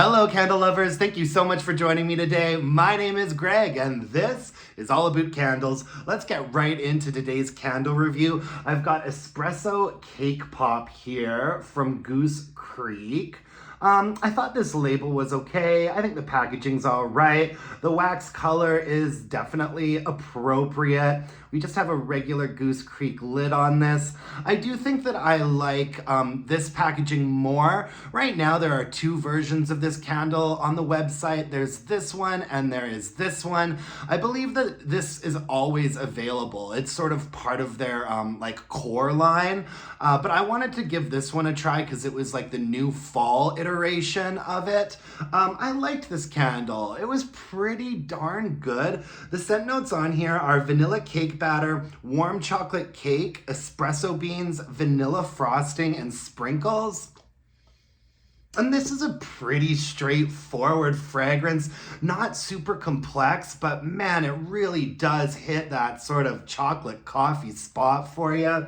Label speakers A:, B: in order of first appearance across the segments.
A: Hello, candle lovers. Thank you so much for joining me today. My name is Greg, and this is all about candles. Let's get right into today's candle review. I've got Espresso Cake Pop here from Goose Creek. I thought this label was okay. I think the packaging's all right. The wax color is definitely appropriate. We just have a regular Goose Creek lid on this. I do think that I like this packaging more. Right now there are two versions of this candle on the website. There's this one and there is this one. I believe that this is always available. It's sort of part of their like core line. But I wanted to give this one a try because it was like the new fall iteration of it. I liked this candle. It was pretty darn good. The scent notes on here are vanilla cake batter, warm chocolate cake, espresso beans, vanilla frosting, and sprinkles. And this is a pretty straightforward fragrance, not super complex, but man, it really does hit that sort of chocolate coffee spot for you.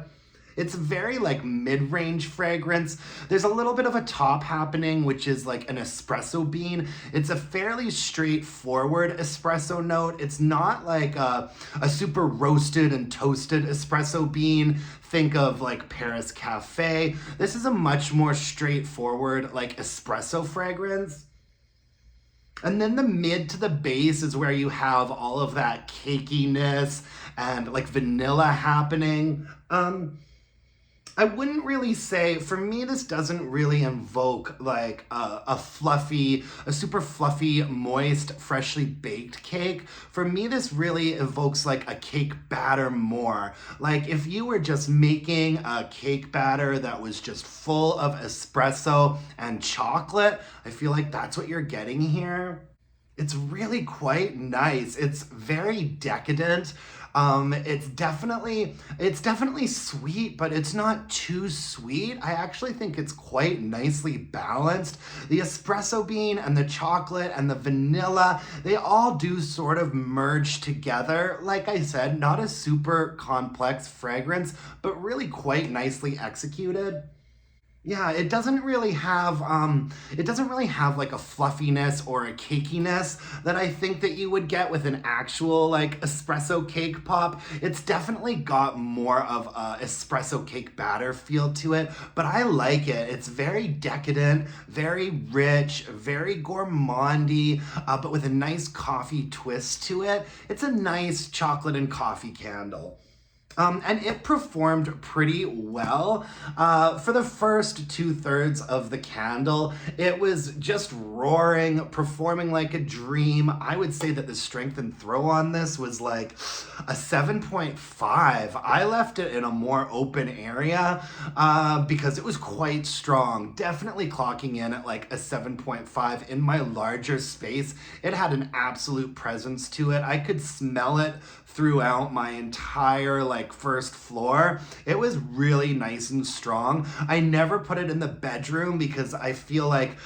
A: It's very like mid-range fragrance. There's a little bit of a top happening, which is like an espresso bean. It's a fairly straightforward espresso note. It's not like a super roasted and toasted espresso bean. Think of like Paris Cafe. This is a much more straightforward like espresso fragrance. And then the mid to the base is where you have all of that cakiness and like vanilla happening. I wouldn't really say, for me, this doesn't really invoke like a super fluffy, moist, freshly baked cake. For me, this really evokes like a cake batter more. Like if you were just making a cake batter that was just full of espresso and chocolate, I feel like that's what you're getting here. It's really quite nice. It's very decadent. It's definitely sweet, but it's not too sweet. I actually think it's quite nicely balanced. The espresso bean and the chocolate and the vanilla, they all do sort of merge together. Like I said, not a super complex fragrance, but really quite nicely executed. Yeah, it doesn't really have like a fluffiness or a cakiness that I think that you would get with an actual like espresso cake pop. It's definitely got more of a espresso cake batter feel to it, but I like it. It's very decadent, very rich, very gourmandy, but with a nice coffee twist to it. It's a nice chocolate and coffee candle. And it performed pretty well. For the first 2/3 of the candle, it was just roaring, performing like a dream. I would say that the strength and throw on this was like a 7.5. I left it in a more open area because it was quite strong. Definitely clocking in at like a 7.5 in my larger space. It had an absolute presence to it. I could smell it throughout my entire like first floor. It was really nice and strong. I never put it in the bedroom because I feel like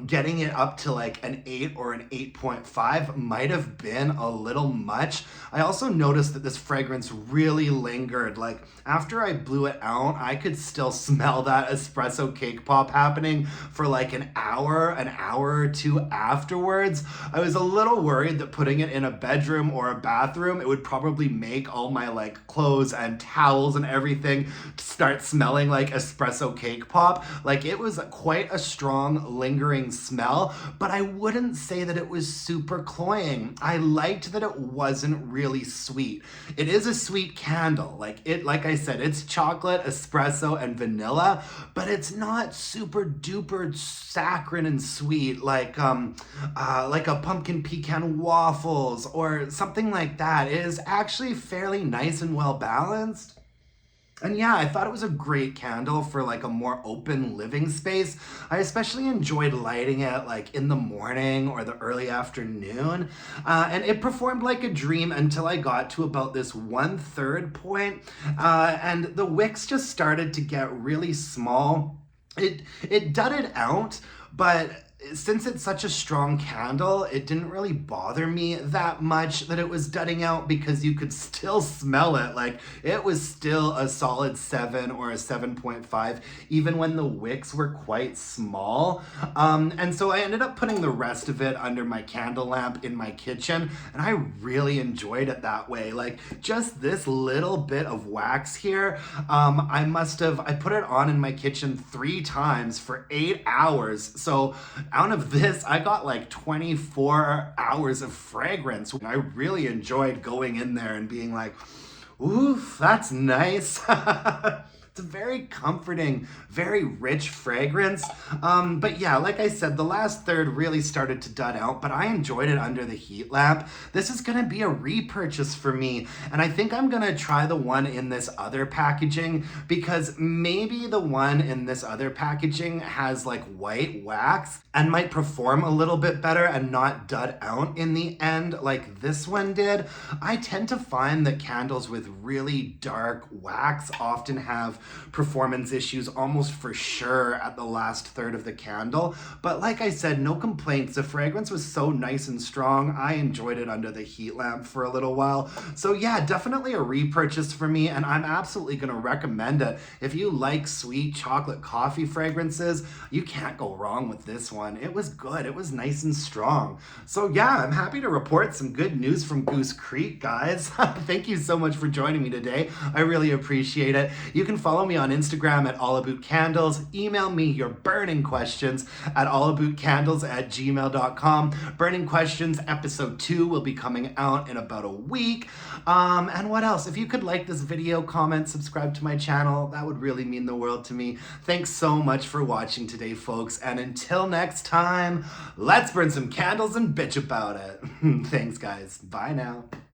A: getting it up to like an 8 or an 8.5 might have been a little much. I also noticed that this fragrance really lingered. Like after I blew it out, I could still smell that espresso cake pop happening for like an hour or two afterwards. I was a little worried that putting it in a bedroom or a bathroom, it would probably make all my like clothes and towels and everything start smelling like espresso cake pop. Like it was quite a strong lingering smell, but I wouldn't say that it was super cloying. I liked that it wasn't really sweet. It is a sweet candle. Like I said, it's chocolate, espresso, and vanilla, but it's not super duper saccharine and sweet like a pumpkin pecan waffles or something like that. It is actually fairly nice and well balanced. And yeah, I thought it was a great candle for like a more open living space. I especially enjoyed lighting it like in the morning or the early afternoon. And it performed like a dream until I got to about this 1/3 point. And the wicks just started to get really small. It dudded out, but since it's such a strong candle, it didn't really bother me that much that it was dudding out because you could still smell it. Like, it was still a solid 7 or a 7.5, even when the wicks were quite small. And so I ended up putting the rest of it under my candle lamp in my kitchen, and I really enjoyed it that way. Like, just this little bit of wax here, I put it on in my kitchen 3 times for 8 hours. So out of this, I got like 24 hours of fragrance. I really enjoyed going in there and being like, oof, that's nice. It's a very comforting, very rich fragrance. But yeah, like I said, the last third really started to dud out, but I enjoyed it under the heat lamp. This is gonna be a repurchase for me, and I think I'm gonna try the one in this other packaging because maybe the one in this other packaging has like white wax and might perform a little bit better and not dud out in the end like this one did. I tend to find that candles with really dark wax often have performance issues almost for sure at the last third of the candle. But like I said, no complaints. The fragrance was so nice and strong. I enjoyed it under the heat lamp for a little while. So yeah, definitely a repurchase for me, and I'm absolutely gonna recommend it. If you like sweet chocolate coffee fragrances, you can't go wrong with this one. It was good. It was nice and strong. So yeah, I'm happy to report some good news from Goose Creek, guys. Thank you so much for joining me today. I really appreciate it. You can follow me on Instagram at allaboutcandles. Email me your burning questions at allaboutcandles@gmail.com. Burning Questions episode 2 will be coming out in about a week. And what else? If you could like this video, comment, subscribe to my channel, that would really mean the world to me. Thanks so much for watching today, folks. And until next time, let's burn some candles and bitch about it. Thanks, guys. Bye now.